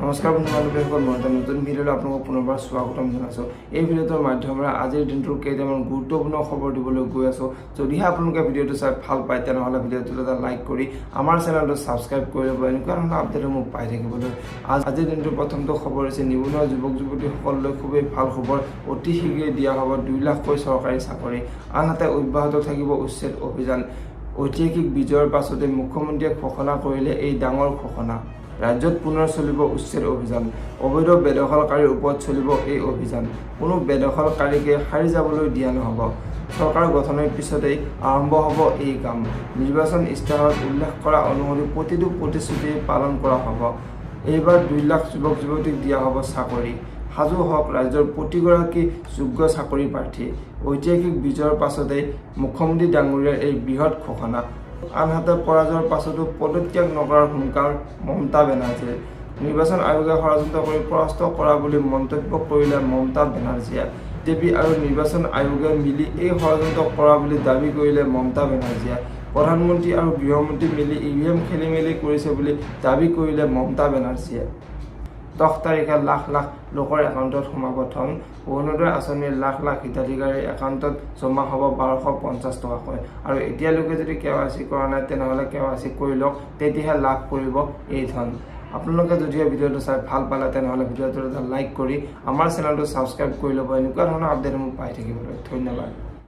নমস্কাৰ বন্ধুসকল, মই এটা নতুন ভিডিঅ'লৈ আপোনালোকক পুনৰবাৰ স্বাগতম জনাইছোঁ। এই ভিডিঅ'টোৰ মাধ্যমেৰে আজিৰ দিনটোৰ কেইটামান গুৰুত্বপূৰ্ণ খবৰ দিবলৈ গৈ আছোঁ। যদিহে আপোনালোকে ভিডিঅ'টো চাই ভাল পায় তেনেহ'লে ভিডিঅ'টোত এটা লাইক কৰি আমাৰ চেনেলটো ছাবস্ক্ৰাইব কৰি ল'ব। এনেকুৱা ধৰণৰ আপডেটসমূহ পাই থাকিবলৈ আজিৰ দিনটোৰ প্ৰথমটো খবৰ হৈছে নিবনুৱা যুৱক যুৱতীসকললৈ খুবেই ভাল খবৰ। অতি শীঘ্ৰেই দিয়া হ'ব 2 লাখকৈ চৰকাৰী চাকৰি। আনহাতে অব্যাহত থাকিব উচ্ছেদ অভিযান। ঐতিহাসিক বিজয়ৰ পাছতে মুখ্যমন্ত্ৰীয়ে ঘোষণা কৰিলে এই ডাঙৰ ঘোষণা। ৰাজ্যত পুনৰ চলিব উচ্ছেদ অভিযান। অবৈধ বেদখলকাৰীৰ ওপৰত চলিব এই অভিযান। কোনো বেদখলকাৰীকে সাৰি যাবলৈ দিয়া নহ'ব। চৰকাৰ গঠনৰ পিছতেই আৰম্ভ হ'ব এই কাম। নিৰ্বাচন ইস্তাহাৰত উল্লেখ কৰা অনুসৰি প্ৰতিটো প্ৰতিশ্ৰুতি পালন কৰা হ'ব। এইবাৰ 2 লাখ যুৱক যুৱতীক দিয়া হ'ব চাকৰি। সাজু হওক ৰাজ্যৰ প্ৰতিগৰাকী যোগ্য চাকৰি প্ৰাৰ্থী। ঐতিহাসিক বিজয়ৰ পাছতেই মুখ্যমন্ত্ৰী ডাঙৰীয়াৰ এই বৃহৎ ঘোষণা। আনহাতে পৰাজয়ৰ পাছতো পদত্যাগ নকৰাৰ হুংকাৰ মমতা বেনাৰ্জীৰ। নিৰ্বাচন আয়োগে ষড়যন্ত্ৰ কৰি পৰাস্ত কৰা বুলি মন্তব্য কৰিলে মমতা বেনাৰ্জীয়ে। বিজেপি আৰু নিৰ্বাচন আয়োগে মিলি এই ষড়যন্ত্ৰ কৰা বুলি দাবী কৰিলে মমতা বেনাৰ্জীয়ে। প্ৰধানমন্ত্ৰী আৰু গৃহমন্ত্ৰী মিলি EVM খেলিমেলি কৰিছে বুলি দাবী কৰিলে মমতা বেনাৰ্জীয়ে। 10 তাৰিখে লাখ লাখ লোকৰ একাউণ্টত সোমাব ধন। অৰুণোদয় আঁচনিৰ লাখ লাখ হিতাধিকাৰীৰ একাউণ্টত জমা হ'ব 1250 টকাকৈ। আৰু এতিয়ালৈকে যদি KYC কৰা নাই তেনেহ'লে KYC কৰি লওক, তেতিয়াহে লাভ কৰিব এই ধন। আপোনালোকে যদিহে ভিডিঅ'টো চাই ভাল পালে তেনেহ'লে ভিডিঅ'টো এটা লাইক কৰি আমাৰ চেনেলটো ছাবস্ক্ৰাইব কৰি ল'ব। এনেকুৱা ধৰণৰ আপডেটসমূহ পাই থাকিবলৈ ধন্যবাদ।